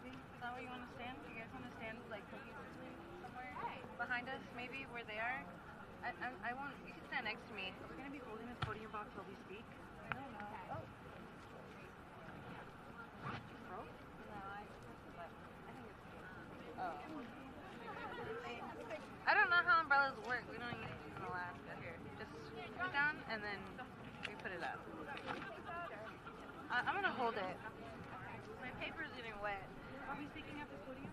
Is that where you want to stand? You guys want to stand like cookies somewhere behind us, maybe where they are? I won't. You can stand next to me. We're gonna be holding this podium box while we speak. I don't know. Oh. You broke? No, I pressed the button. I think it's good. Oh. I don't know how umbrellas work. We don't use these in Alaska. Here, just put it down and then we put it up. I'm gonna hold it. My paper's getting wet. Are we speaking at this podium?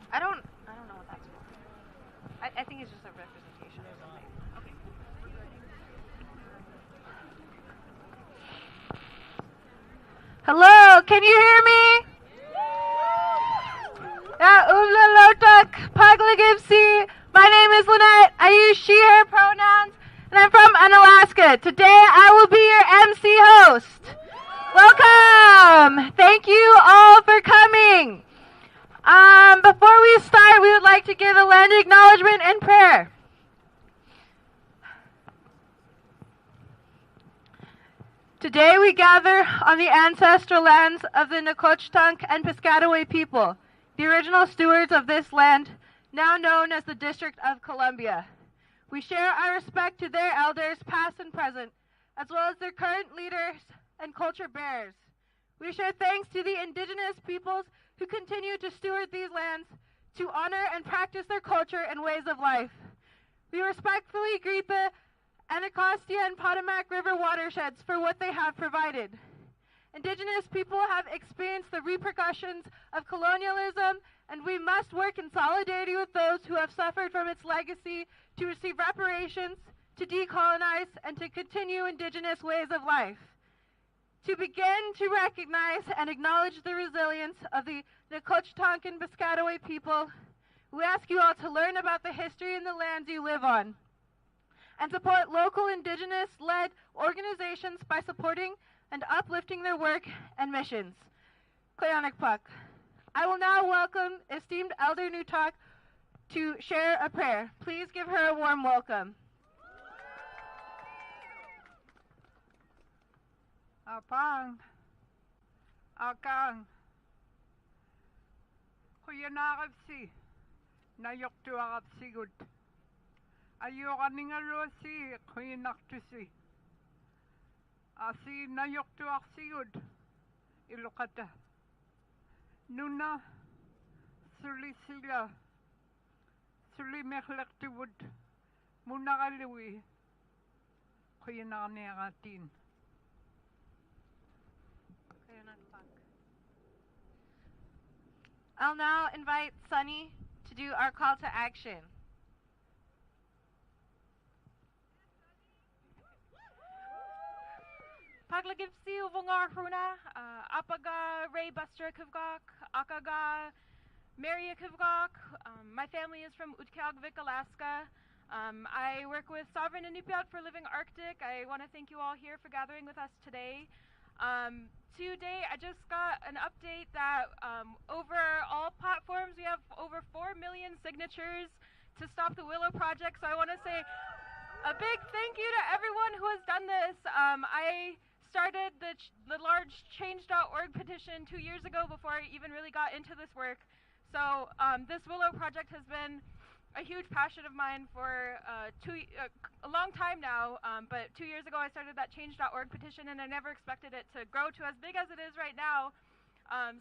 I don't know what that's for. I think it's just a representation or something. Okay. Hello, can you hear me? Yeah, Lotak, Pagligipsi. My name is Lynette. I use she, her pronouns, and I'm from Unalaska. Today I will be your MC host. Welcome. Thank you all for coming. Before we start, we would like to give a land acknowledgement and prayer. Today we gather on the ancestral lands of the Nacotchtank and Piscataway people, the original stewards of this land, now known as the District of Columbia. We share our respect to their elders, past and present, as well as their current leaders and culture bearers. We share thanks to the indigenous peoples who continue to steward these lands, to honor and practice their culture and ways of life. We respectfully greet the Anacostia and Potomac River watersheds for what they have provided. Indigenous people have experienced the repercussions of colonialism, and we must work in solidarity with those who have suffered from its legacy to receive reparations, to decolonize, and to continue Indigenous ways of life. To begin to recognize and acknowledge the resilience of the Nacotchtank and Piscataway people, we ask you all to learn about the history and the lands you live on, and support local Indigenous-led organizations by supporting and uplifting their work and missions. Kleanikpak. I will now welcome esteemed Elder Nutak to share a prayer. Please give her a warm welcome. Apang, akang, kuyanakapsi, nayoktuakapsi good. Ayokaningaluasi, kuyanaktusi. Asi nayoktuaksi good. Ilokata. Nuna, suli sila, suli meklektiwood, munakaliwi, kuyanakaniakatin. I'll now invite Sunny to do our call to action. Paglagipsi uvungar hruna, apaga Ray Buster Kivgok, akaga Maria Kivgok. My family is from Utqiagvik, Alaska. I work with Sovereign Inupiat for Living Arctic. I want to thank you all here for gathering with us today. Today, I just got an update that over all platforms, we have over 4 million signatures to stop the Willow Project. So I want to say a big thank you to everyone who has done this. I started the large change.org petition 2 years ago before I even really got into this work. So this Willow Project has been a huge passion of mine for a long time now, but 2 years ago I started that change.org petition, and I never expected it to grow to as big as it is right now.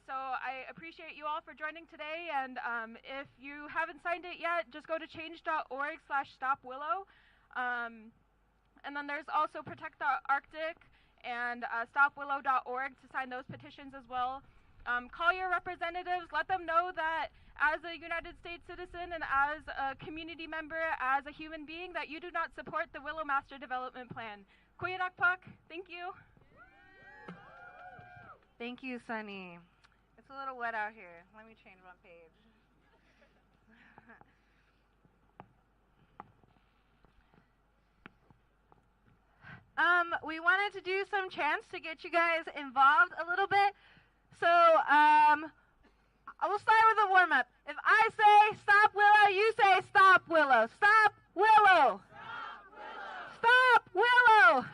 So I appreciate you all for joining today, and if you haven't signed it yet, just go to change.org/stopwillow. And then there's also protect.arctic and stopwillow.org to sign those petitions as well. Call your representatives, let them know that as a United States citizen and as a community member, as a human being, that you do not support the Willow Master Development Plan. Kuyanakpak, thank you. Thank you, Sunny. It's a little wet out here. Let me change my page. We wanted to do some chants to get you guys involved a little bit. So, I will start with a warm-up. If I say stop Willow, you say stop Willow. Stop Willow. Stop Willow.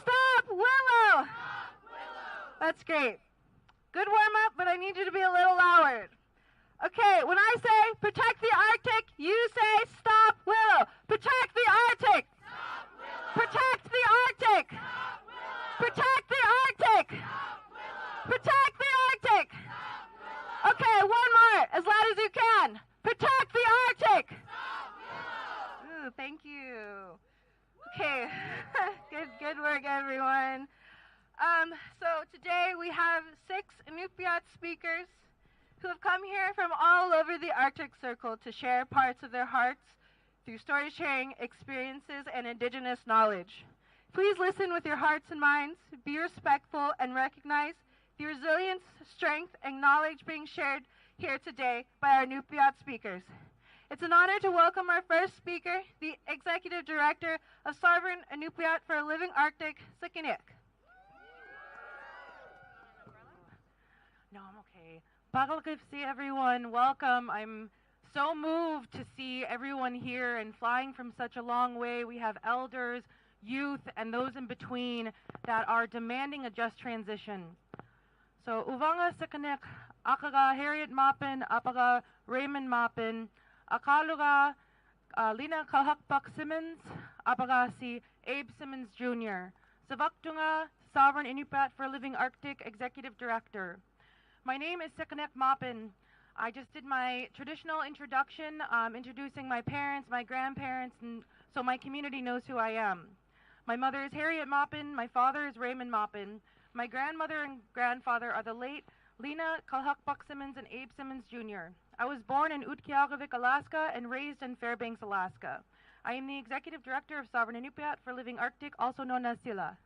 Stop Willow. Stop Willow. That's great. Good warm-up, but I need you to be a little Okay, one more, as loud as you can. Protect the Arctic. Ooh, thank you. Okay, good work, everyone. So today we have 6 Inupiat speakers who have come here from all over the Arctic Circle to share parts of their hearts through story sharing, experiences, and Indigenous knowledge. Please listen with your hearts and minds, be respectful, and recognize the resilience, strength, and knowledge being shared here today by our Inupiat speakers. It's an honor to welcome our first speaker, the Executive Director of Sovereign Inupiat for a Living Arctic, Sikinik. No, I'm okay. Bagalgifsi, everyone. Welcome. I'm so moved to see everyone here and flying from such a long way. We have elders, youth, and those in between that are demanding a just transition. So, Uvanga Sikinik, Akaga Harriet Mappin, Apaga Raymond Mappin, Akaluga Lina Kalhakpak Simmons, Apaga si Abe Simmons Jr., Savaktunga, Sovereign Inupiat for a Living Arctic Executive Director. My name is Sikinik Mappin. I just did my traditional introduction, introducing my parents, my grandparents, and so my community knows who I am. My mother is Harriet Mappin, my father is Raymond Mappin. My grandmother and grandfather are the late Lena Kalhakpak Simmons and Abe Simmons Jr. I was born in Utqiagvik, Alaska, and raised in Fairbanks, Alaska. I am the Executive Director of Sovereign Inupiat for Living Arctic, also known as SILA.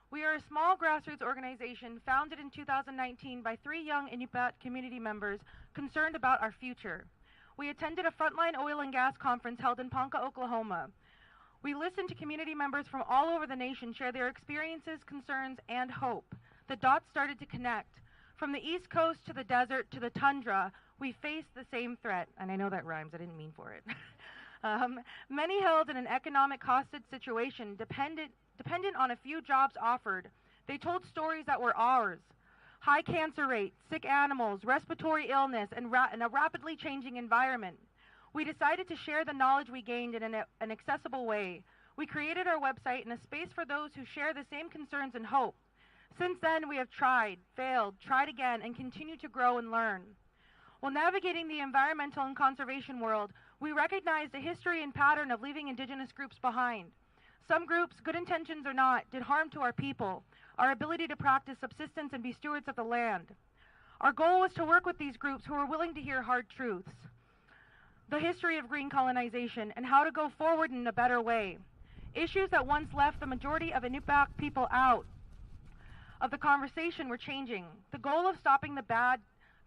We are a small grassroots organization founded in 2019 by 3 young Inupiat community members concerned about our future. We attended a frontline oil and gas conference held in Ponca, Oklahoma. We listened to community members from all over the nation share their experiences, concerns, and hope. The dots started to connect. From the East Coast to the desert to the tundra, we face the same threat. And I know that rhymes, I didn't mean for it. Many held in an economic hostage situation, dependent on a few jobs offered. They told stories that were ours. High cancer rates, sick animals, respiratory illness, and a rapidly changing environment. We decided to share the knowledge we gained in an accessible way. We created our website in a space for those who share the same concerns and hope. Since then, we have tried, failed, tried again, and continue to grow and learn. While navigating the environmental and conservation world, we recognized a history and pattern of leaving Indigenous groups behind. Some groups, good intentions or not, did harm to our people, our ability to practice subsistence and be stewards of the land. Our goal was to work with these groups who were willing to hear hard truths, the history of green colonization, and how to go forward in a better way. Issues that once left the majority of Inupiat people out of the conversation were changing. The goal of stopping the bad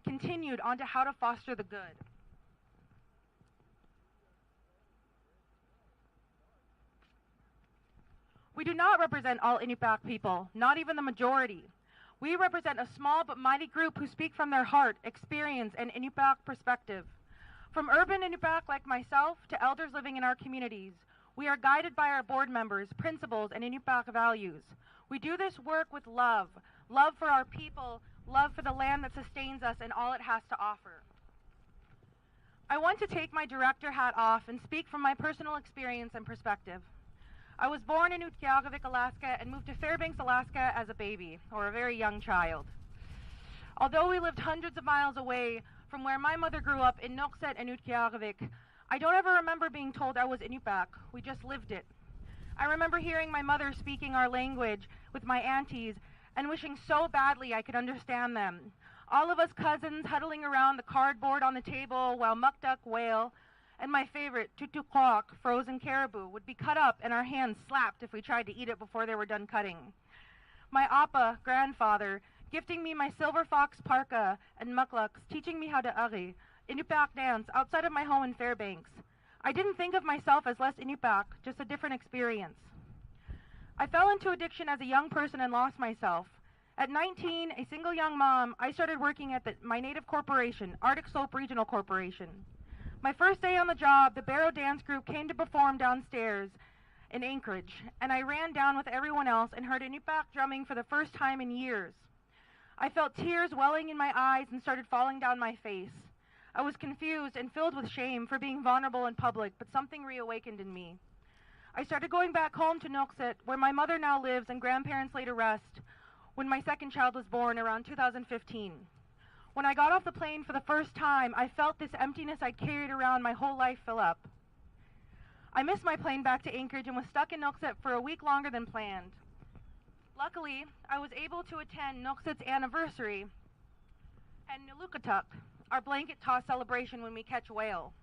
continued on to how to foster the good. We do not represent all Inupiat people, not even the majority. We represent a small but mighty group who speak from their heart, experience, and Inupiat perspective. From urban Inupiat like myself to elders living in our communities, we are guided by our board members, principles, and Inupiat values. We do this work with love for our people, love for the land that sustains us and all it has to offer. I want to take my director hat off and speak from my personal experience and perspective. I was born in Utqiagvik, Alaska, and moved to Fairbanks, Alaska as a baby, or a very young child. Although we lived hundreds of miles away from where my mother grew up in Nuqset and Utqiagvik, I don't ever remember being told I was Inupiat. We just lived it. I remember hearing my mother speaking our language with my aunties and wishing so badly I could understand them. All of us cousins huddling around the cardboard on the table while muktuk whale, and my favorite, tutuqak, frozen caribou, would be cut up and our hands slapped if we tried to eat it before they were done cutting. My appa, grandfather, gifting me my silver fox parka and muklaks, teaching me how to ari, Inupiat dance, outside of my home in Fairbanks. I didn't think of myself as less Inupiat, just a different experience. I fell into addiction as a young person and lost myself. At 19, a single young mom, I started working at my native corporation, Arctic Slope Regional Corporation. My first day on the job, the Barrow Dance Group came to perform downstairs in Anchorage, and I ran down with everyone else and heard Inupiat drumming for the first time in years. I felt tears welling in my eyes and started falling down my face. I was confused and filled with shame for being vulnerable in public, but something reawakened in me. I started going back home to Nuqset, where my mother now lives and grandparents laid to rest, when my second child was born around 2015. When I got off the plane for the first time, I felt this emptiness I'd carried around my whole life fill up. I missed my plane back to Anchorage and was stuck in Nuiqsut for a week longer than planned. Luckily, I was able to attend Nuiqsut's anniversary and Nilukatuk, our blanket toss celebration when we catch whale.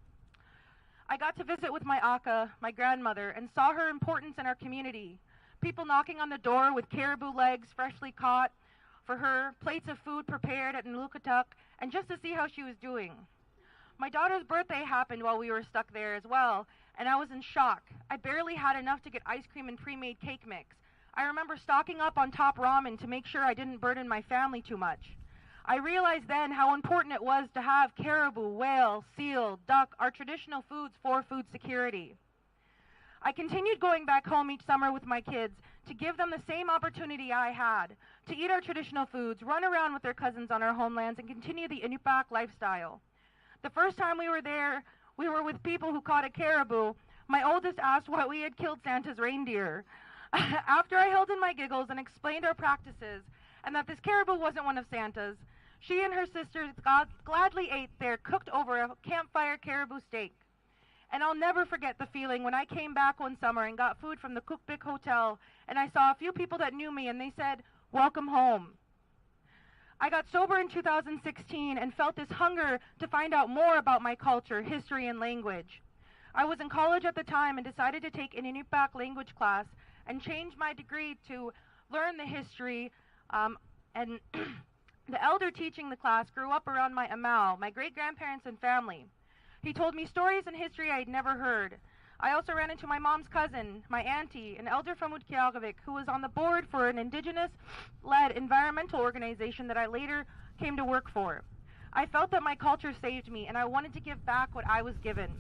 I got to visit with my Aka, my grandmother, and saw her importance in our community. People knocking on the door with caribou legs freshly caught for her, plates of food prepared at Nilukatuk, and just to see how she was doing. My daughter's birthday happened while we were stuck there as well, and I was in shock. I barely had enough to get ice cream and pre-made cake mix. I remember stocking up on top ramen to make sure I didn't burden my family too much. I realized then how important it was to have caribou, whale, seal, duck, our traditional foods for food security. I continued going back home each summer with my kids to give them the same opportunity I had, to eat our traditional foods, run around with their cousins on our homelands, and continue the Inupiaq lifestyle. The first time we were there, we were with people who caught a caribou. My oldest asked why we had killed Santa's reindeer. After I held in my giggles and explained our practices and that this caribou wasn't one of Santa's, she and her sisters gladly ate their cooked over a campfire caribou steak. And I'll never forget the feeling when I came back one summer and got food from the Cookbik Hotel, and I saw a few people that knew me, and they said, "Welcome home." I got sober in 2016 and felt this hunger to find out more about my culture, history, and language. I was in college at the time and decided to take an Inupiaq language class and change my degree to learn the history, and the elder teaching the class grew up around my amau, my great-grandparents and family. He told me stories and history I had never heard. I also ran into my mom's cousin, my auntie, an elder from Utqiagvik, who was on the board for an indigenous-led environmental organization that I later came to work for. I felt that my culture saved me, and I wanted to give back what I was given.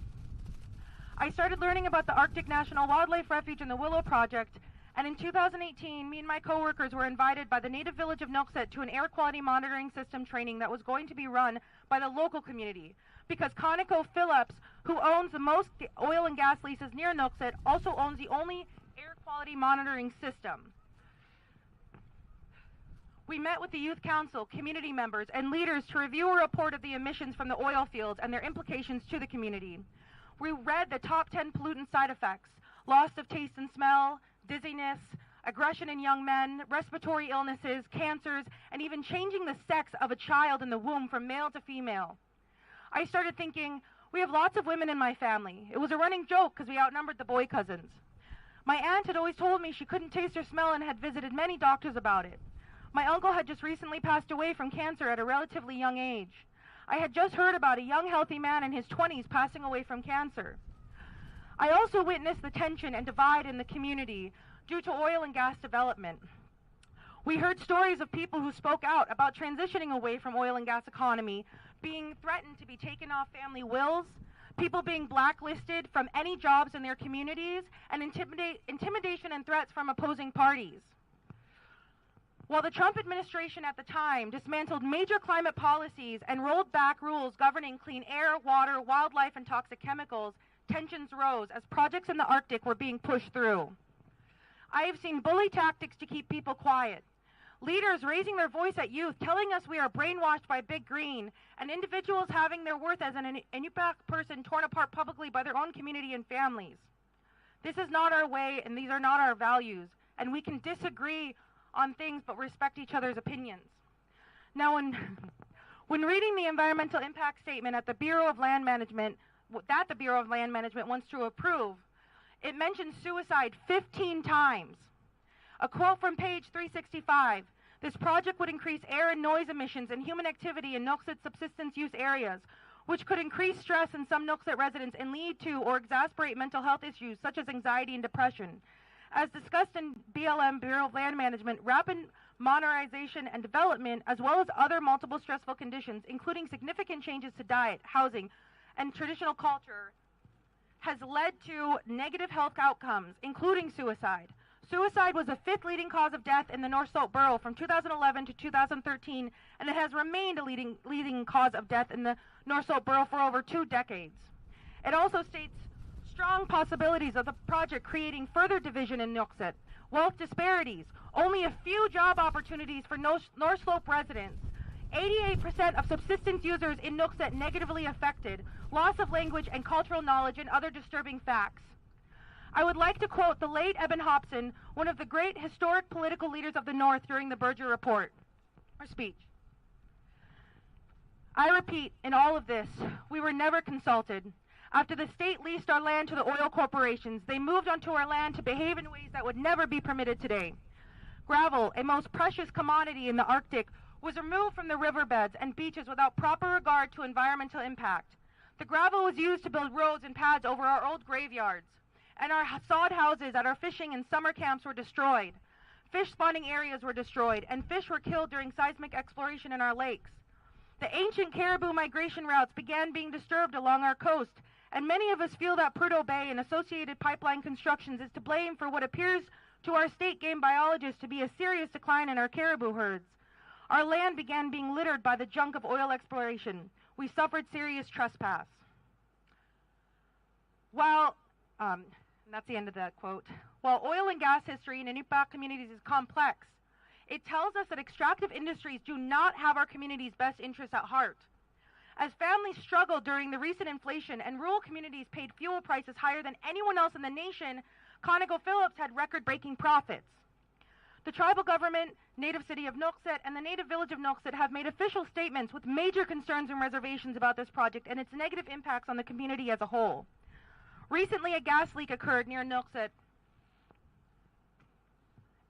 I started learning about the Arctic National Wildlife Refuge and the Willow Project, and in 2018, me and my coworkers were invited by the native village of Nuiqsut to an air quality monitoring system training that was going to be run by the local community, because ConocoPhillips, who owns the most oil and gas leases near Nuiqsut, also owns the only air quality monitoring system. We met with the Youth Council, community members, and leaders to review a report of the emissions from the oil fields and their implications to the community. We read the top 10 pollutant side effects: loss of taste and smell, dizziness, aggression in young men, respiratory illnesses, cancers, and even changing the sex of a child in the womb from male to female. I started thinking, we have lots of women in my family. It was a running joke because we outnumbered the boy cousins. My aunt had always told me she couldn't taste or smell and had visited many doctors about it. My uncle had just recently passed away from cancer at a relatively young age. I had just heard about a young healthy man in his 20s passing away from cancer. I also witnessed the tension and divide in the community due to oil and gas development. We heard stories of people who spoke out about transitioning away from oil and gas economy, being threatened to be taken off family wills, people being blacklisted from any jobs in their communities, and intimidation and threats from opposing parties. While the Trump administration at the time dismantled major climate policies and rolled back rules governing clean air, water, wildlife, and toxic chemicals, tensions rose as projects in the Arctic were being pushed through. I have seen bully tactics to keep people quiet, leaders raising their voice at youth, telling us we are brainwashed by Big Green, and individuals having their worth as an Inupiaq person torn apart publicly by their own community and families. This is not our way, and these are not our values, and we can disagree on things but respect each other's opinions. Now, when reading the environmental impact statement at the Bureau of Land Management, that the Bureau of Land Management wants to approve, it mentions suicide 15 times. A quote from page 365, this project would increase air and noise emissions and human activity in Nuiqsut subsistence use areas, which could increase stress in some Nuiqsut residents and lead to or exacerbate mental health issues such as anxiety and depression. As discussed in BLM, Bureau of Land Management, rapid modernization and development, as well as other multiple stressful conditions, including significant changes to diet, housing, and traditional culture, has led to negative health outcomes, including suicide. Suicide was the 5th leading cause of death in the North Slope Borough from 2011 to 2013, and it has remained a leading cause of death in the North Slope Borough for over 2 decades. It also states strong possibilities of the project creating further division in Nuiqsut, wealth disparities, only a few job opportunities for North Slope residents, 88% of subsistence users in Nuxet negatively affected, loss of language and cultural knowledge, and other disturbing facts. I would like to quote the late Eben Hobson, one of the great historic political leaders of the North during the Berger Report, or speech. I repeat, in all of this, we were never consulted. After the state leased our land to the oil corporations, they moved onto our land to behave in ways that would never be permitted today. Gravel, a most precious commodity in the Arctic, was removed from the riverbeds and beaches without proper regard to environmental impact. The gravel was used to build roads and paths over our old graveyards, and our sod houses at our fishing and summer camps were destroyed. Fish spawning areas were destroyed, and fish were killed during seismic exploration in our lakes. The ancient caribou migration routes began being disturbed along our coast, and many of us feel that Prudhoe Bay and associated pipeline constructions is to blame for what appears to our state game biologists to be a serious decline in our caribou herds. Our land began being littered by the junk of oil exploration. We suffered serious trespass. And that's the end of that quote. While oil and gas history in Inupiaq communities is complex, it tells us that extractive industries do not have our community's best interests at heart. As families struggled during the recent inflation and rural communities paid fuel prices higher than anyone else in the nation, ConocoPhillips had record-breaking profits. The tribal government, Native City of Nuxet, and the Native Village of Nuxet have made official statements with major concerns and reservations about this project and its negative impacts on the community as a whole. Recently, a gas leak occurred near Nuxet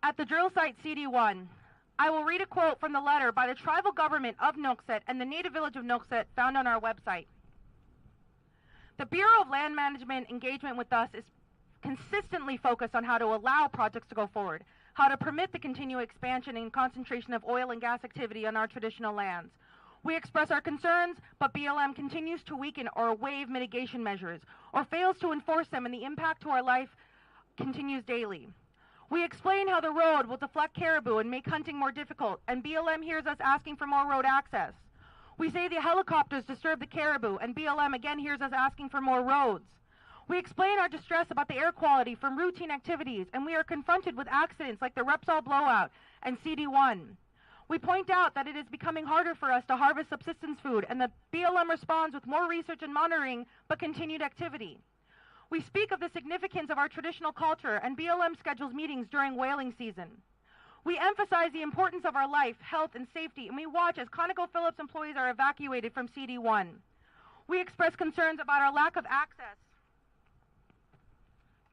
at the drill site CD1. I will read a quote from the letter by the tribal government of Nuxet and the Native Village of Nuxet found on our website. The Bureau of Land Management engagement with us is consistently focused on how to allow projects to go forward, how to permit the continued expansion and concentration of oil and gas activity on our traditional lands. We express our concerns, but BLM continues to weaken or waive mitigation measures, or fails to enforce them, and the impact to our life continues daily. We explain how the road will deflect caribou and make hunting more difficult, and BLM hears us asking for more road access. We say the helicopters disturb the caribou, and BLM again hears us asking for more roads. We explain our distress about the air quality from routine activities, and we are confronted with accidents like the Repsol blowout and CD1. We point out that it is becoming harder for us to harvest subsistence food, and the BLM responds with more research and monitoring, but continued activity. We speak of the significance of our traditional culture, and BLM schedules meetings during whaling season. We emphasize the importance of our life, health, and safety, and we watch as ConocoPhillips employees are evacuated from CD1. We express concerns about our lack of access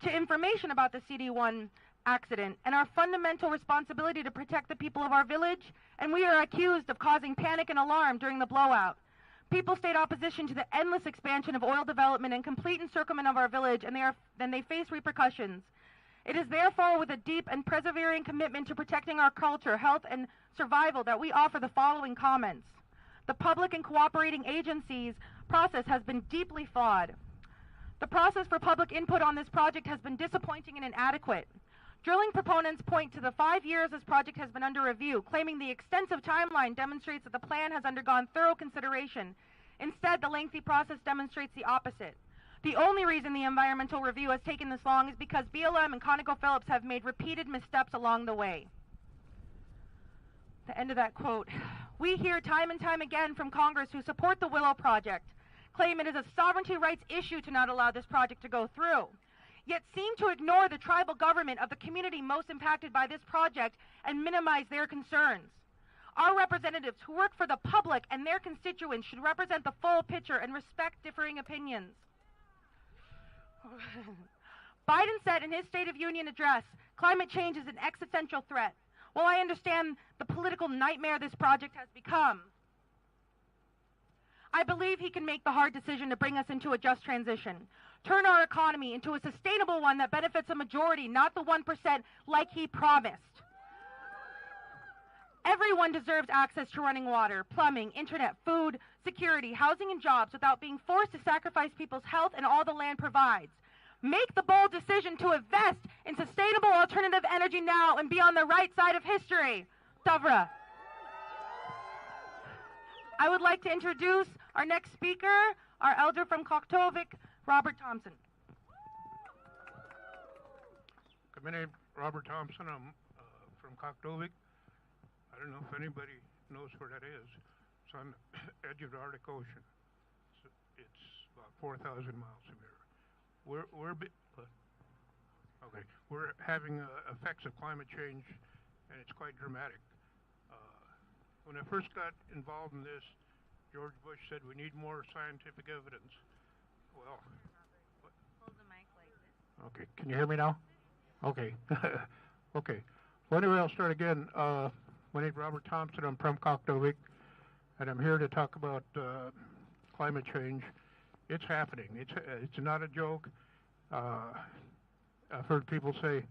to information about the CD1 accident and our fundamental responsibility to protect the people of our village, and we are accused of causing panic and alarm during the blowout. People state opposition to the endless expansion of oil development and complete encirclement of our village, and they face repercussions. It is therefore with a deep and persevering commitment to protecting our culture, health, and survival that we offer the following comments. The public and cooperating agencies process has been deeply flawed. The process for public input on this project has been disappointing and inadequate. Drilling proponents point to the 5 years this project has been under review, claiming the extensive timeline demonstrates that the plan has undergone thorough consideration. Instead, the lengthy process demonstrates the opposite. The only reason the environmental review has taken this long is because BLM and ConocoPhillips have made repeated missteps along the way. The end of that quote. We hear time and time again from Congress who support the Willow Project, claim it is a sovereignty rights issue to not allow this project to go through, yet seem to ignore the tribal government of the community most impacted by this project and minimize their concerns. Our representatives who work for the public and their constituents should represent the full picture and respect differing opinions. Biden said in his State of Union address, climate change is an existential threat. Well, I understand the political nightmare this project has become. I believe he can make the hard decision to bring us into a just transition. Turn our economy into a sustainable one that benefits a majority, not the 1% like he promised. Everyone deserves access to running water, plumbing, internet, food, security, housing, and jobs without being forced to sacrifice people's health and all the land provides. Make the bold decision to invest in sustainable alternative energy now and be on the right side of history. Tavra. I would like to introduce our next speaker, our elder from Koktovik, Robert Thompson. My name is Robert Thompson. I'm from Koktovik. I don't know if anybody knows where that is. It's on the edge of the Arctic Ocean. It's about 4,000 miles from here. We're having effects of climate change, and it's quite dramatic. When I first got involved in this, George Bush said we need more scientific evidence. Well, Hold the mic like this. okay, can you hear me now? Okay, okay. Well, anyway, I'll start again. My name's Robert Thompson. I'm from Cocktovik, and I'm here to talk about climate change. It's happening. It's not a joke. I've heard people say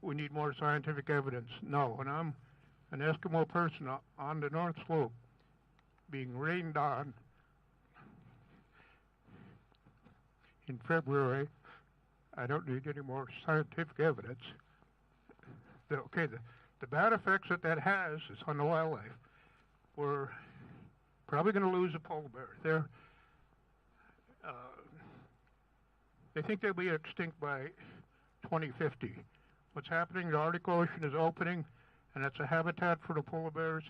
we need more scientific evidence. No, when I'm an Eskimo person on the North Slope being rained on in February, I don't need any more scientific evidence. The bad effects that has is on the wildlife. We're probably going to lose a polar bear. They think they'll be extinct by 2050. What's happening, the Arctic Ocean is opening, and it's a habitat for the polar bears,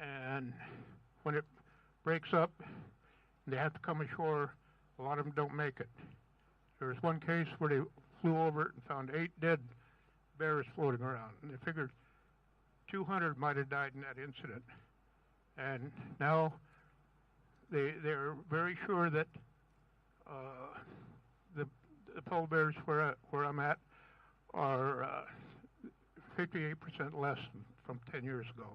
and when it breaks up, they have to come ashore. A lot of them don't make it. There was one case where they flew over it and found 8 dead bears floating around, and they figured 200 might have died in that incident. And now they're very sure that the polar bears where I'm at are 58% less from 10 years ago.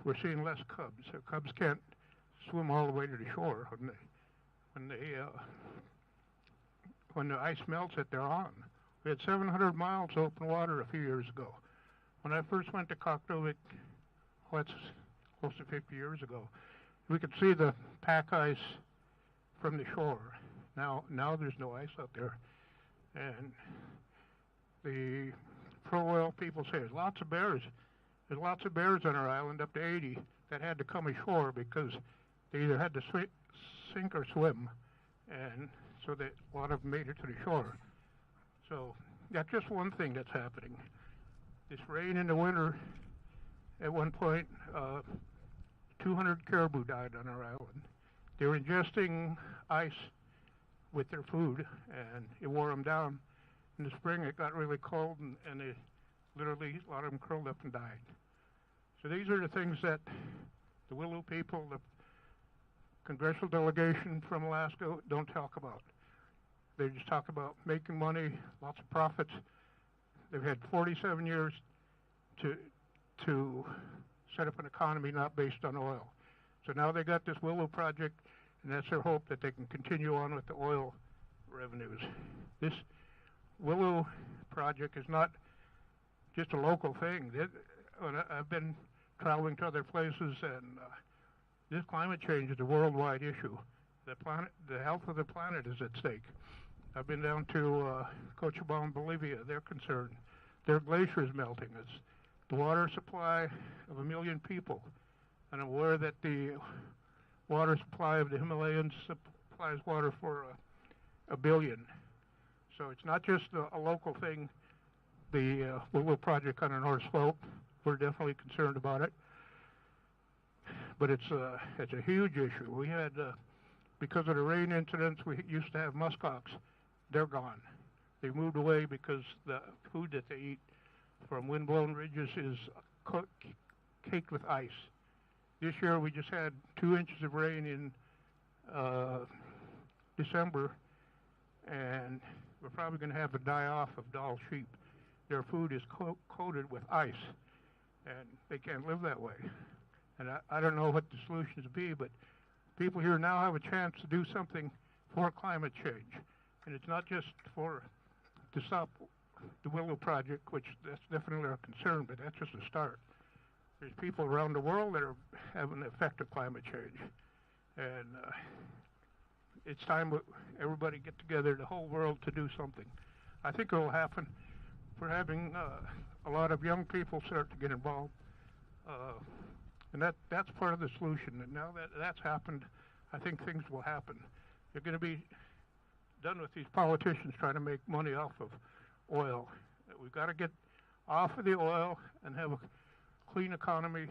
We're seeing less cubs. The cubs can't swim all the way to the shore when the ice melts that they're on. We had 700 miles open water a few years ago. When I first went to Cocktovik, that's close to 50 years ago, we could see the pack ice from the shore. Now there's no ice out there. And the pro-oil people say there's lots of bears. There's lots of bears on our island, up to 80, that had to come ashore because they either had to sink or swim. And so that a lot of them made it to the shore. So that's just one thing that's happening. This rain in the winter, at one point, 200 caribou died on our island. They were ingesting ice with their food, and it wore them down. In the spring, it got really cold, and they literally, a lot of them curled up and died. So these are the things that the Willow people, the congressional delegation from Alaska, don't talk about. They just talk about making money, lots of profits. They've had 47 years to set up an economy not based on oil. So now they got this Willow project, and that's their hope that they can continue on with the oil revenues. This Willow project is not just a local thing. I've been traveling to other places, and this climate change is a worldwide issue. The health of the planet is at stake. I've been down to Cochabamba, Bolivia. They're concerned. Their glacier is melting. It's the water supply of 1 million people. And I'm aware that the water supply of the Himalayas supplies water for 1 billion. So it's not just a local thing. The Willow project on the North Slope, we're definitely concerned about it. But it's a huge issue. We had, because of the rain incidents, we used to have muskox. They're gone. They moved away because the food that they eat from windblown ridges is caked with ice. This year we just had 2 inches of rain in December, and we're probably going to have a die-off of Dall sheep. Their food is coated with ice, and they can't live that way. And I don't know what the solutions be, but people here now have a chance to do something for climate change. And it's not just to stop the Willow project, which that's definitely our concern, but that's just a start. There's people around the world that are having the effect of climate change. And it's time everybody get together, the whole world, to do something. I think it will happen. We're having a lot of young people start to get involved. And that's part of the solution. And now that that's happened, I think things will happen. They're going to be done with these politicians trying to make money off of oil. We've got to get off of the oil and have a clean economy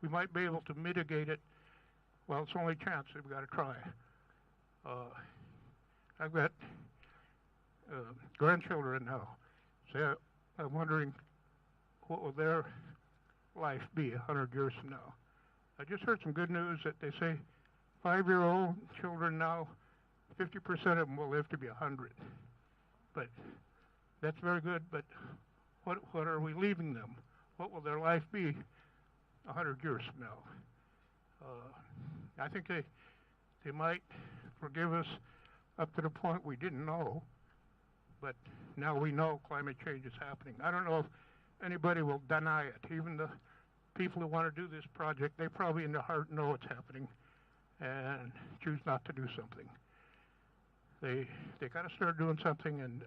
we might be able to mitigate it. Well, it's the only chance that we've got to try. I've got grandchildren now, so I'm wondering what will their life be 100 years from now. I just heard some good news that they say 5-year-old children now, 50% of them will live to be 100. But that's very good, but what are we leaving them? What will their life be 100 years from now? I think they might forgive us up to the point we didn't know, but now we know climate change is happening. I don't know if anybody will deny it. Even the people who want to do this project, they probably in their heart know it's happening and choose not to do something. They got to start doing something, and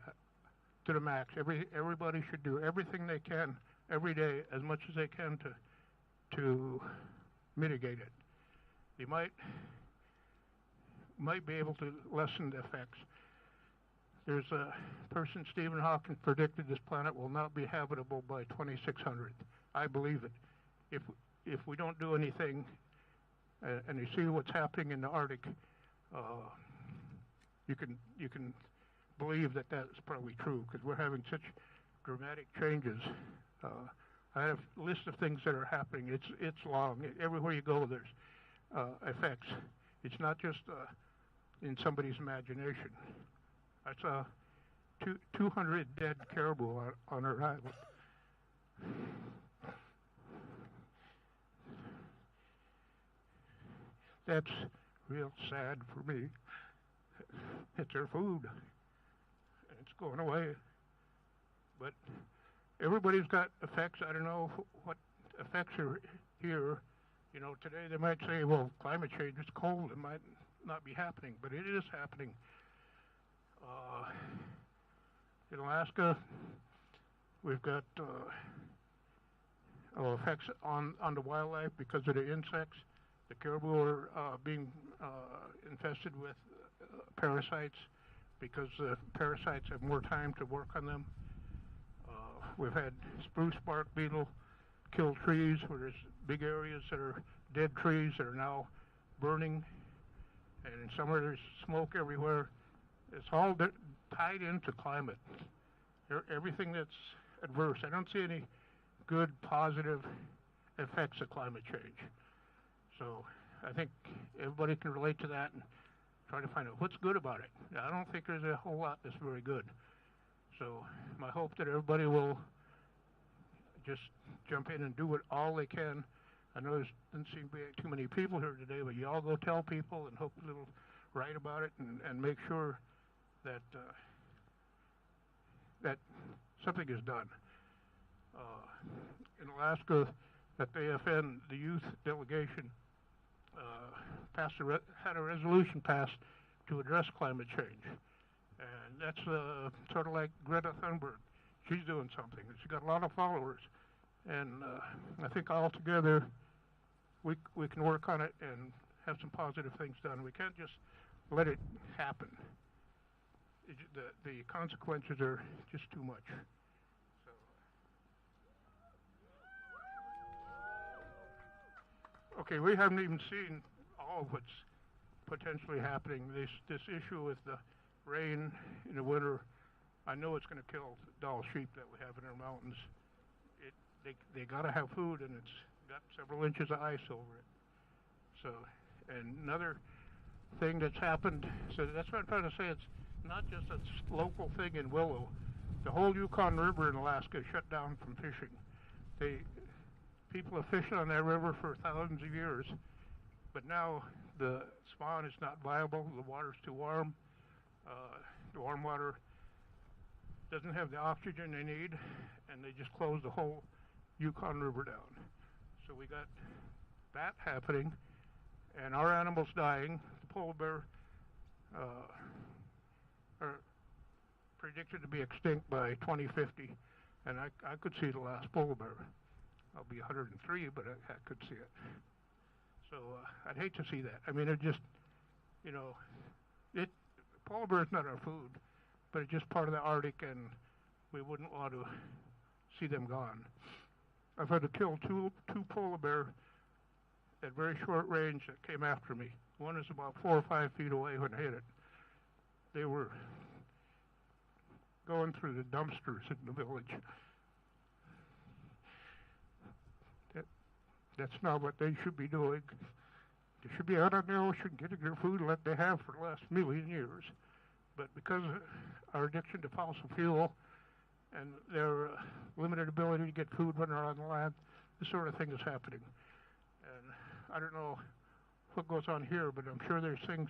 to the max. Everybody should do everything they can every day, as much as they can to mitigate it. You might be able to lessen the effects. There's a person, Stephen Hawking, predicted this planet will not be habitable by 2600. I believe it. If we don't do anything, and you see what's happening in the Arctic, you can believe that that's probably true, because we're having such dramatic changes. I have a list of things that are happening. It's long. Everywhere you go, there's effects. It's not just in somebody's imagination. I saw 200 dead caribou on our island. That's real sad for me. It's their food. It's going away. But everybody's got effects. I don't know what effects are here. You know, today they might say, well, climate change is cold. It might not be happening, but it is happening. In Alaska, we've got effects on the wildlife because of the insects. The caribou are being infested with parasites because the parasites have more time to work on them. We've had spruce bark beetle kill trees where there's big areas that are dead trees that are now burning, and in summer there's smoke everywhere. It's all tied into climate. Everything that's adverse. I don't see any good, positive effects of climate change. So I think everybody can relate to that and try to find out what's good about it. I don't think there's a whole lot that's very good. So my hope that everybody will just jump in and do all they can. I know there doesn't seem to be too many people here today, but you all go tell people and hope they'll write about it and make sure that that something is done. In Alaska, at the AFN, the youth delegation had a resolution passed to address climate change. And that's sort of like Greta Thunberg. She's doing something. She's got a lot of followers. And I think all together we can work on it and have some positive things done. We can't just let it happen. The consequences are just too much. So. Okay, we haven't even seen all of what's potentially happening. This issue with the rain in the winter, I know it's going to kill Dall sheep that we have in our mountains. They got to have food, and it's got several inches of ice over it. So, and another thing that's happened, so that's what I'm trying to say, it's not just a local thing in Willow. The whole Yukon River in Alaska is shut down from fishing. People have fished on that river for thousands of years, but now the spawn is not viable. The water's too warm. The warm water doesn't have the oxygen they need, and they just closed the whole Yukon River down. So we got that happening, and our animals dying. The polar bear are predicted to be extinct by 2050, and I could see the last polar bear. I'll be 103, but I could see it. So I'd hate to see that. I mean, it just, you know, polar bear is not our food, but it's just part of the Arctic, and we wouldn't want to see them gone. I've had to kill two polar bear at very short range that came after me. One is about 4 or 5 feet away when I hit it. They were going through the dumpsters in the village. That's not what they should be doing. They should be out on the ocean getting their food like they have for the last million years. But because of our addiction to fossil fuel and their limited ability to get food when they're on the land, this sort of thing is happening. And I don't know what goes on here, but I'm sure there's things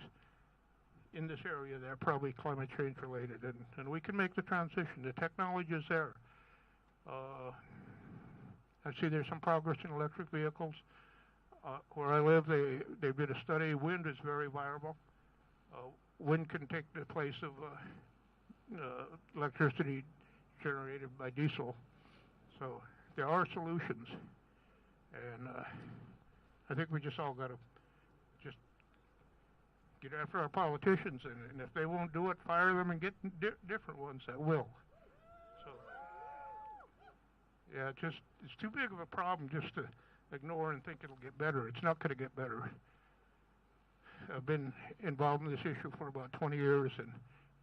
in this area that are probably climate change related, and we can make the transition. The technology is there. I see there's some progress in electric vehicles. Where I live, they did a study. Wind is very viable. Wind can take the place of electricity generated by diesel. So there are solutions, and I think we just all got to just get after our politicians, and if they won't do it, fire them and get different ones that will. So yeah, it's too big of a problem just to ignore and think it'll get better. It's not going to get better. I've been involved in this issue for about 20 years, and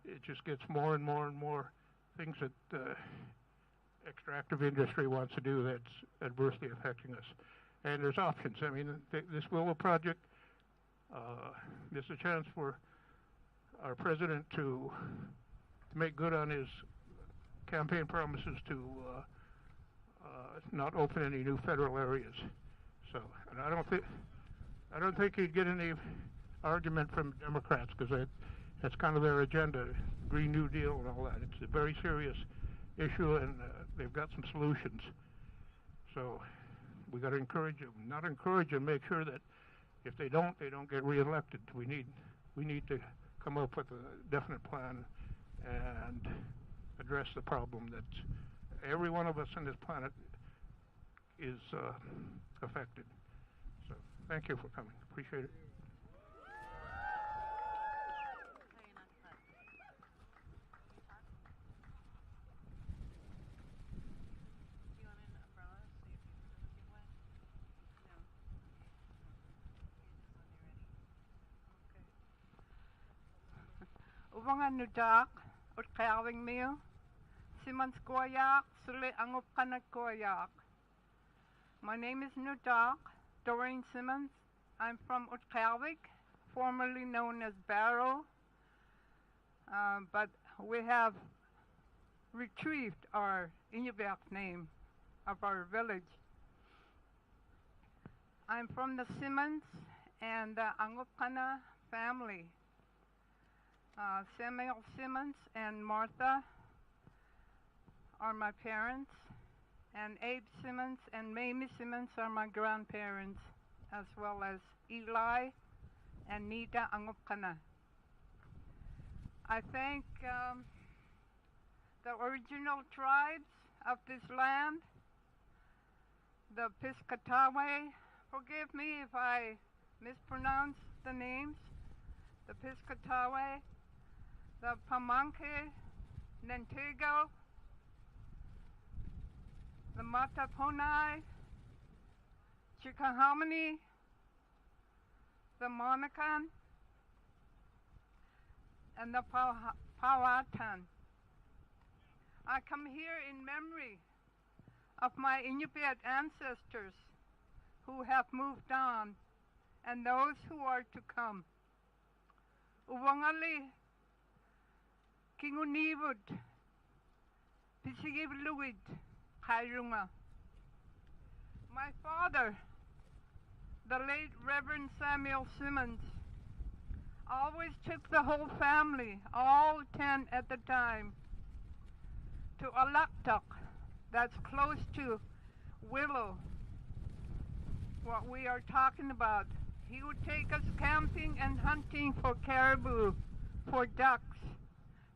it just gets more and more and more things that extractive industry wants to do that's adversely affecting us. And there's options. I mean, this Willow project, this is a chance for our president to make good on his campaign promises to not open any new federal areas. So, and I don't think he'd get any argument from Democrats, because that's kind of their agenda, Green New Deal and all that. It's a very serious issue, and they've got some solutions. So we got to encourage them, not encourage them, make sure that if they don't get reelected. We need to come up with a definite plan and address the problem that every one of us on this planet is affected. So thank you for coming. Appreciate it. Ubangan nudak, ut kawing meal, Simans Koyak, Sule Angup Kanak Koyak. My name is Nudak, Doreen Simmons. I'm from Utkalvik, formerly known as Barrow, but we have retrieved our Inupiaq name of our village. I'm from the Simmons and the Angupkana family. Samuel Simmons and Martha are my parents, and Abe Simmons and Mamie Simmons are my grandparents, as well as Eli and Nita Angupkana. I thank the original tribes of this land, the Piscataway. Forgive me if I mispronounce the names. The Piscataway, the Pamunkey, Nantego, the Mataponai, Chickahominy, the Monacan, and the Powhatan. I come here in memory of my Inupiat ancestors who have moved on and those who are to come. Uwangali, Kingunivud, Pisigivluid, Kairunga. My father, the late Reverend Samuel Simmons, always took the whole family, all 10 at the time, to Alaktuk, that's close to Willow, what we are talking about. He would take us camping and hunting for caribou, for ducks,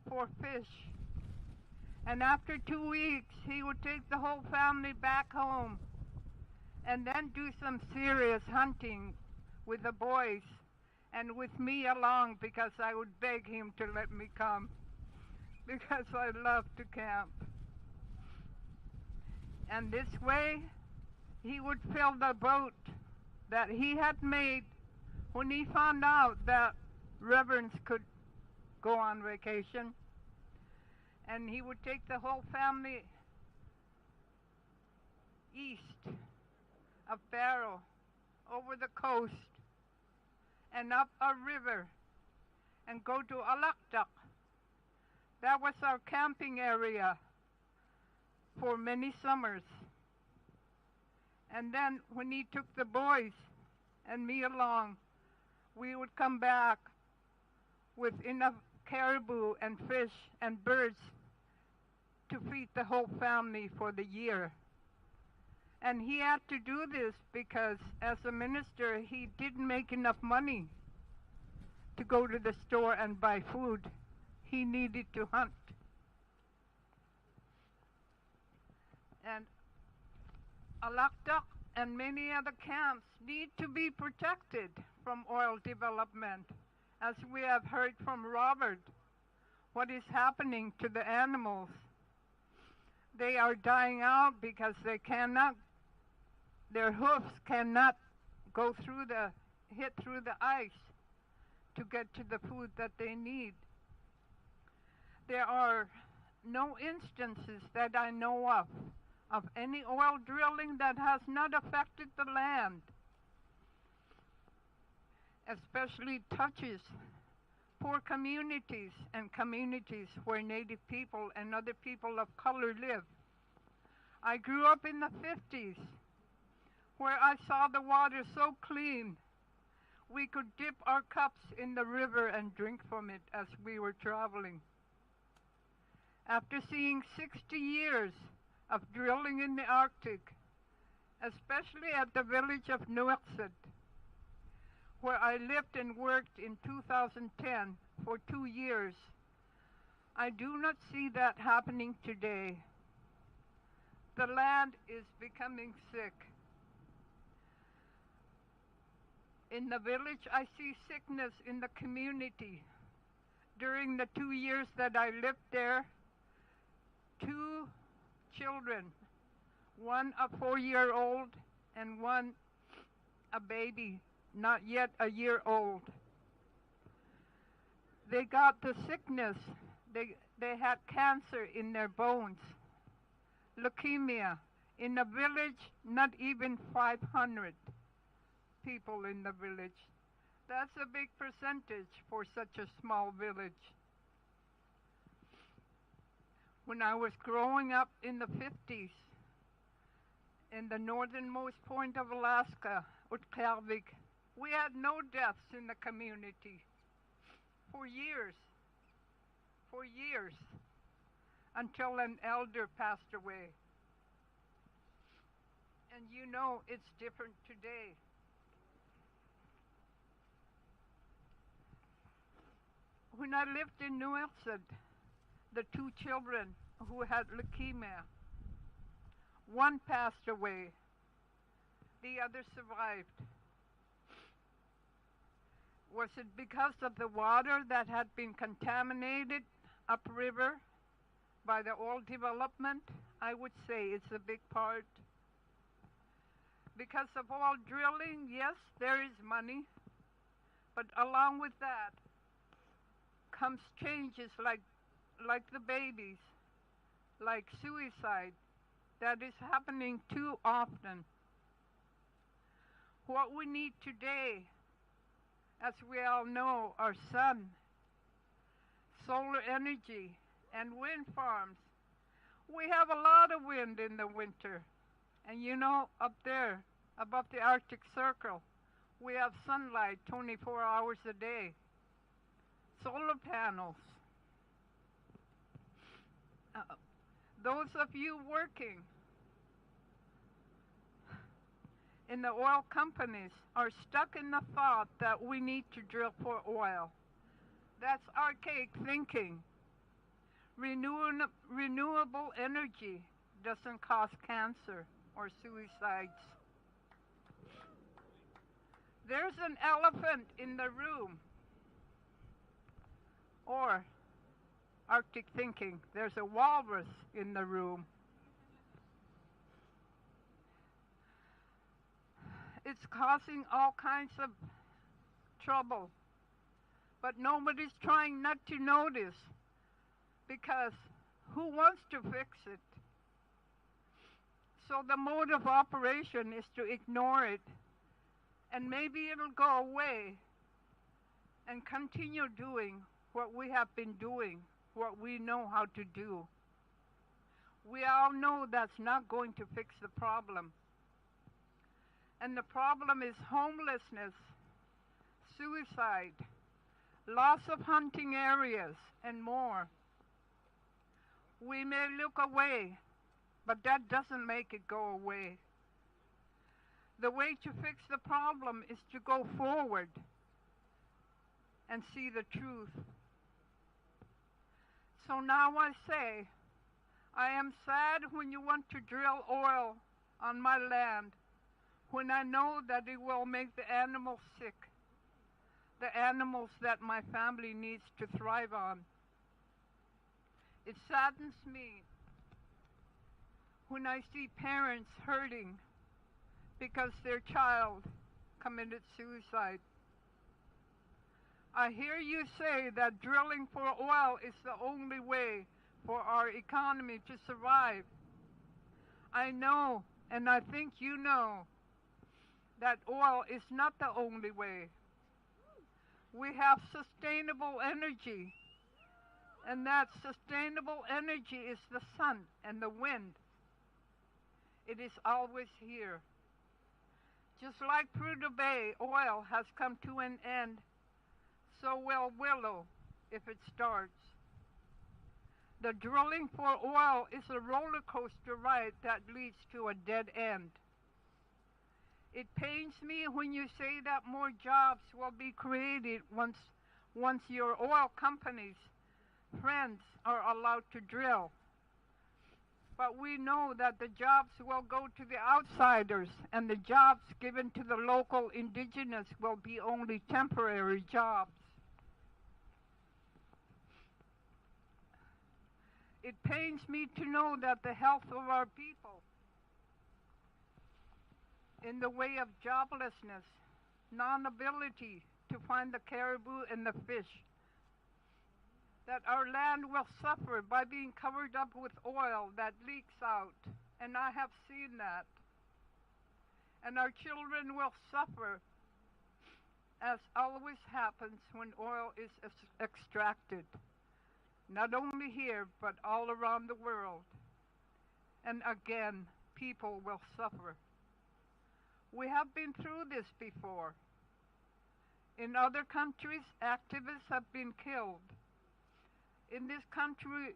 for fish. And after 2 weeks, he would take the whole family back home and then do some serious hunting with the boys and with me along, because I would beg him to let me come because I love to camp. And this way, he would fill the boat that he had made when he found out that reverends could go on vacation, and he would take the whole family east of Barrow, over the coast, and up a river, and go to Alakdak. That was our camping area for many summers. And then when he took the boys and me along, we would come back with enough caribou and fish and birds to feed the whole family for the year. And he had to do this because as a minister, he didn't make enough money to go to the store and buy food. He needed to hunt. And Alakdak and many other camps need to be protected from oil development. As we have heard from Robert, what is happening to the animals. They are dying out because they cannot, their hoofs cannot hit through the ice to get to the food that they need. There are no instances that I know of any oil drilling that has not affected the land, especially touches poor communities and communities where Native people and other people of color live. I grew up in the 50s where I saw the water so clean we could dip our cups in the river and drink from it as we were traveling. After seeing 60 years of drilling in the Arctic, especially at the village of Nuiqsut, where I lived and worked in 2010 for 2 years, I do not see that happening today. The land is becoming sick. In the village, I see sickness in the community. During the 2 years that I lived there, 2 children, one a 4-year-old and one a baby, not yet a year old. They got the sickness. They had cancer in their bones, leukemia. In a village, not even 500 people in the village. That's a big percentage for such a small village. When I was growing up in the 50s, in the northernmost point of Alaska, Utqiagvik, we had no deaths in the community for years, until an elder passed away. And you know it's different today. When I lived in Nuiqsut, the 2 children who had leukemia, one passed away, the other survived. Was it because of the water that had been contaminated upriver by the oil development? I would say it's a big part. Because of oil drilling, yes, there is money, but along with that comes changes like the babies, like suicide, that is happening too often. What we need today, as we all know, are sun, solar energy, and wind farms. We have a lot of wind in the winter. And you know, up there, above the Arctic Circle, we have sunlight 24 hours a day. Solar panels. Those of you working in the oil companies are stuck in the thought that we need to drill for oil. That's archaic thinking. Renewable energy doesn't cause cancer or suicides. There's an elephant in the room. Or Arctic thinking, there's a walrus in the room. It's causing all kinds of trouble. But nobody's trying not to notice, because who wants to fix it? So the mode of operation is to ignore it, and maybe it'll go away and continue doing what we have been doing, what we know how to do. We all know that's not going to fix the problem. And the problem is homelessness, suicide, loss of hunting areas, and more. We may look away, but that doesn't make it go away. The way to fix the problem is to go forward and see the truth. So now I say, I am sad when you want to drill oil on my land, when I know that it will make the animals sick, the animals that my family needs to thrive on. It saddens me when I see parents hurting because their child committed suicide. I hear you say that drilling for oil is the only way for our economy to survive. I know, and I think you know, that oil is not the only way. We have sustainable energy, and that sustainable energy is the sun and the wind. It is always here. Just like Prudhoe Bay oil has come to an end, so will Willow if it starts. The drilling for oil is a roller coaster ride that leads to a dead end. It pains me when you say that more jobs will be created once your oil companies' friends are allowed to drill. But we know that the jobs will go to the outsiders, and the jobs given to the local indigenous will be only temporary jobs. It pains me to know that the health of our people, in the way of joblessness, non-ability to find the caribou and the fish, that our land will suffer by being covered up with oil that leaks out, and I have seen that. And our children will suffer, as always happens when oil is extracted, not only here, but all around the world. And again, people will suffer. We have been through this before. In other countries, activists have been killed. In this country,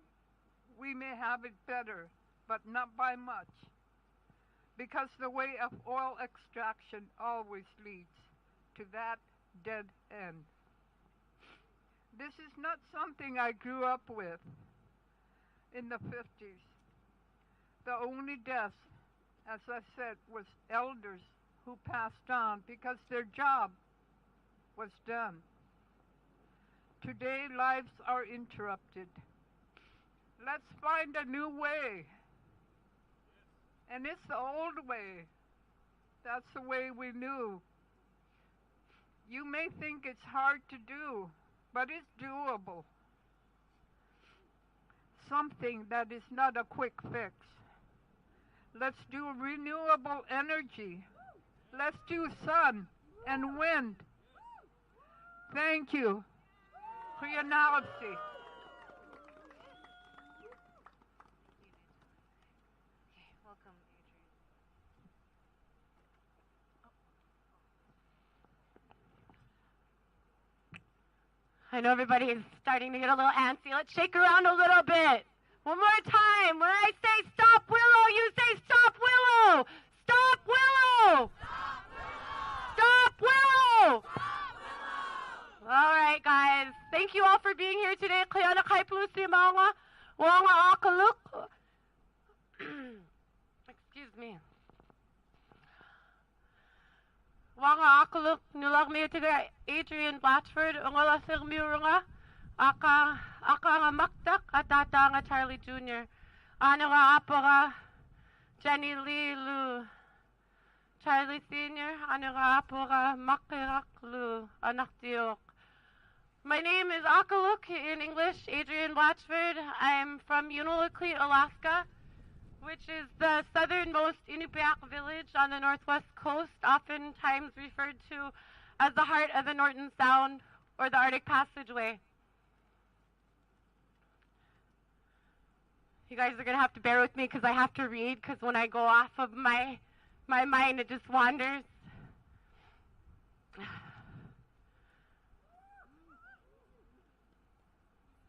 we may have it better, but not by much, because the way of oil extraction always leads to that dead end. This is not something I grew up with in the 50s. The only death, as I said, was elders who passed on because their job was done. Today, lives are interrupted. Let's find a new way. And it's the old way. That's the way we knew. You may think it's hard to do, but it's doable. Something that is not a quick fix. Let's do renewable energy. Let's do sun and wind. Thank you for your analysis. Welcome, Adrian. I know everybody is starting to get a little antsy. Let's shake around a little bit. One more time. When I say stop Willow, you say stop Willow. Stop Willow. Stop Willow. All right, guys. Thank you all for being here today. Kayana kay plusi mga wanga akaluk. Excuse me. Wanga akaluk nilag me today. Adrian Blatchford ngala sirmiurunga aka nga maktak atata nga Charlie Jr. Ano nga apara Jenny Lee Lu Charlie Senior, Anurapura Makiraklu, Anaktiok. My name is Akaluk, in English, Adrian Blatchford. I'm from Unalakleet, Alaska, which is the southernmost Inupiaq village on the northwest coast, oftentimes referred to as the heart of the Norton Sound or the Arctic Passageway. You guys are going to have to bear with me because I have to read, because when I go off of my mind, it just wanders.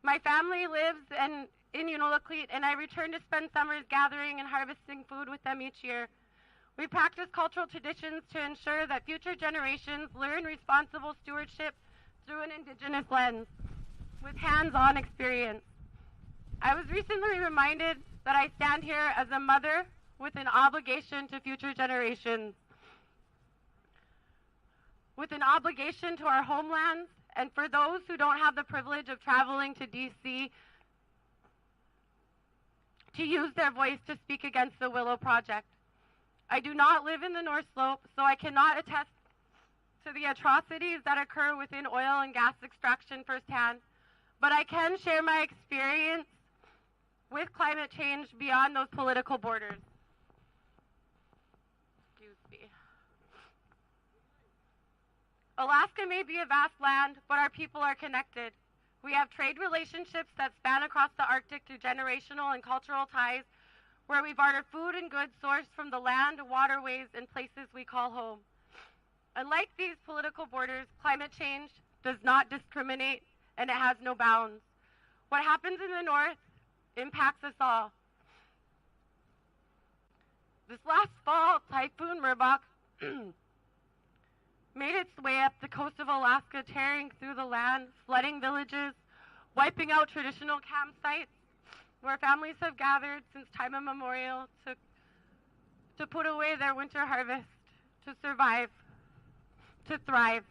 My family lives in Unalakleet, and I return to spend summers gathering and harvesting food with them each year. We practice cultural traditions to ensure that future generations learn responsible stewardship through an Indigenous lens, with hands-on experience. I was recently reminded that I stand here as a mother with an obligation to future generations, with an obligation to our homelands, and for those who don't have the privilege of traveling to D.C. to use their voice to speak against the Willow Project. I do not live in the North Slope, so I cannot attest to the atrocities that occur within oil and gas extraction firsthand, but I can share my experience with climate change beyond those political borders. Excuse me. Alaska may be a vast land, but our people are connected. We have trade relationships that span across the Arctic through generational and cultural ties, where we barter food and goods sourced from the land, waterways, and places we call home. Unlike these political borders, climate change does not discriminate, and it has no bounds. What happens in the north impacts us all. This last fall, Typhoon Merbok made its way up the coast of Alaska, tearing through the land, flooding villages, wiping out traditional campsites where families have gathered since time immemorial to put away their winter harvest, to survive, to thrive.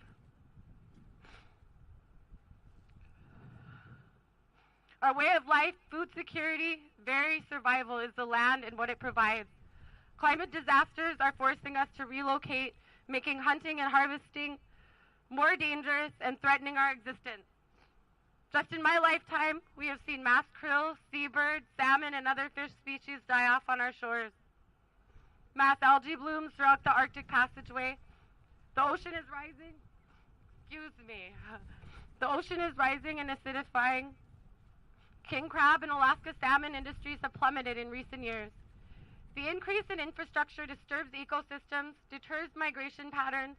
Our way of life, food security, very survival is the land and what it provides. Climate disasters are forcing us to relocate, making hunting and harvesting more dangerous and threatening our existence. Just in my lifetime, we have seen mass krill, seabird, salmon, and other fish species die off on our shores. Mass algae blooms throughout the Arctic Passageway. The ocean is rising. Excuse me. The ocean is rising and acidifying. King crab and Alaska salmon industries have plummeted in recent years. The increase in infrastructure disturbs ecosystems, deters migration patterns.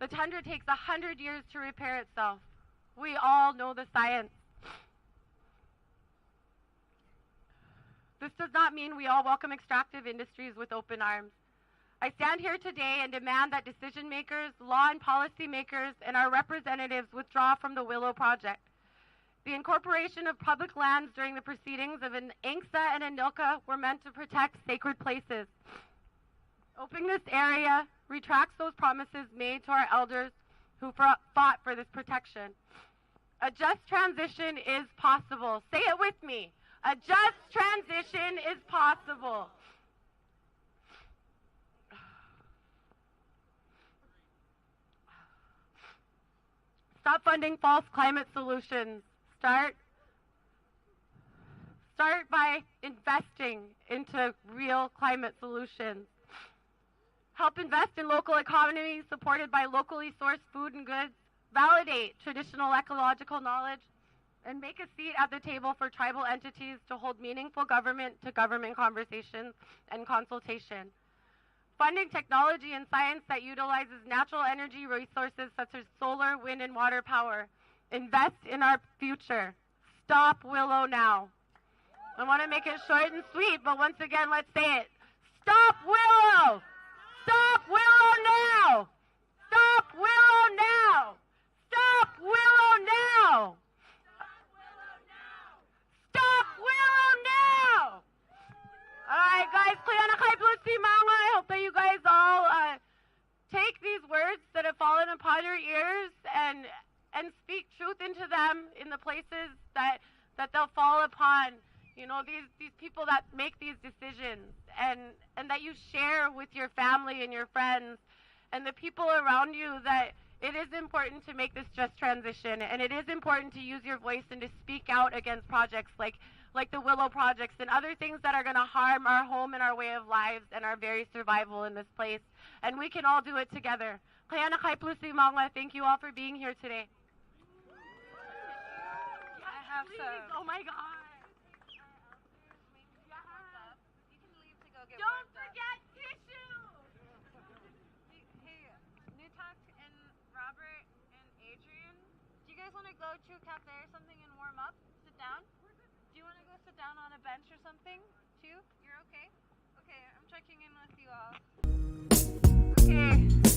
The tundra takes 100 years to repair itself. We all know the science. This does not mean we all welcome extractive industries with open arms. I stand here today and demand that decision makers, law and policy makers, and our representatives withdraw from the Willow Project. The incorporation of public lands during the proceedings of an Inksa and a Nilka were meant to protect sacred places. Opening this area retracts those promises made to our elders who fought for this protection. A just transition is possible. Say it with me. A just transition is possible. Stop funding false climate solutions. Start by investing into real climate solutions. Help invest in local economies supported by locally sourced food and goods. Validate traditional ecological knowledge, and make a seat at the table for tribal entities to hold meaningful government-to-government conversations and consultation. Funding technology and science that utilizes natural energy resources such as solar, wind, and water power. Invest in our future. Stop Willow now. I want to make it short and sweet, but once again, let's say it. Stop Willow! Stop Willow now! Stop Willow now! Stop Willow now! Stop Willow now! Alright guys, I hope that you guys all take these words that have fallen upon your ears and speak truth into them in the places that they'll fall upon. You know, these people that make these decisions. and that you share with your family and your friends and the people around you that it is important to make this just transition, and it is important to use your voice and to speak out against projects like the Willow projects and other things that are going to harm our home and our way of lives and our very survival in this place. And we can all do it together. Kaya nakaipusimanga, thank you all for being here today. I have some. Oh my God. Don't forget tissue! Hey, Nutak and Robert and Adrian, do you guys want to go to a cafe or something and warm up? Sit down? Do you want to go sit down on a bench or something, too? You're okay? Okay, I'm checking in with you all. Okay.